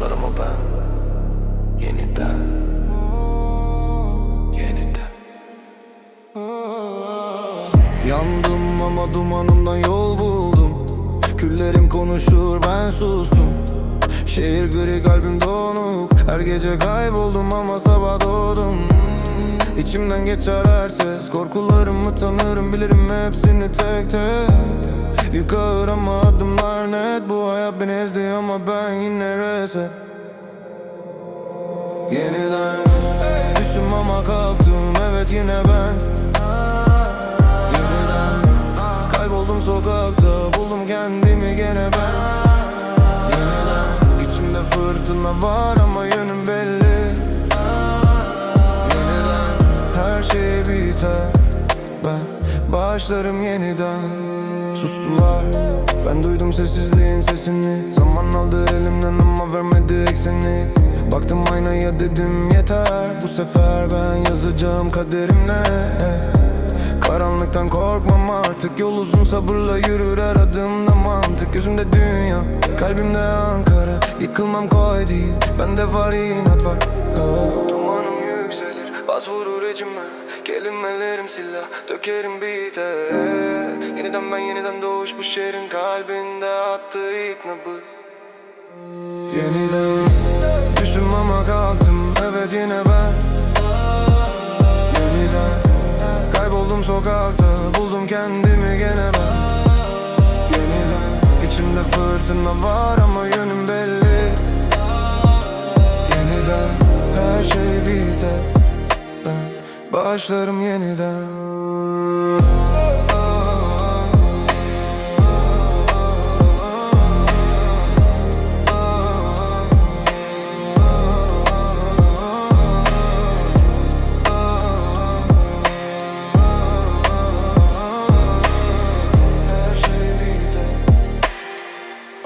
sustular ama ben yeniden yandım ama dumanımdan yol buldum. Küllerim konuşur, ben sustum. Şehir gri, kalbim donuk. Her gece kayboldum ama sabah doğdum. İçimden geçer her ses. Korkularımı tanırım, bilirim hepsini tek tek. Yıkar ama adımlar net. Bu hayat beni ezdi ama ben yine reset. Yeniden düştüm ama kalktım, evet yine ben. Yeniden kayboldum sokakta, buldum kendimi gene ben. Yeniden içimde fırtına var ama yönüm belli. Yeniden her şey biter, ben başlarım yeniden. Sustular, ben duydum sessizliğin sesini. Zaman aldı elimden ama vermedi ekseni. Baktım aynaya, dedim yeter. Bu sefer ben yazacağım kaderimle. Karanlıktan korkmam artık. Yol uzun, sabırla yürür her adımda mantık. Gözümde dünya, kalbimde Ankara. Yıkılmam kolay değil, bende var inat var. Dumanım yükselir, bas vurur içime. Kelimelerim silah, dökerim biter. Yeniden ben, yeniden doğuş, bu şehrin kalbinde attığı ilk nabız. Yeniden düştüm ama kalktım, evet yine ben. Yeniden kayboldum sokakta, buldum kendimi gene ben. Yeniden içimde fırtına var ama yönüm belli. Yeniden her şey biter, ben başlarım yeniden.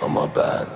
Ama ben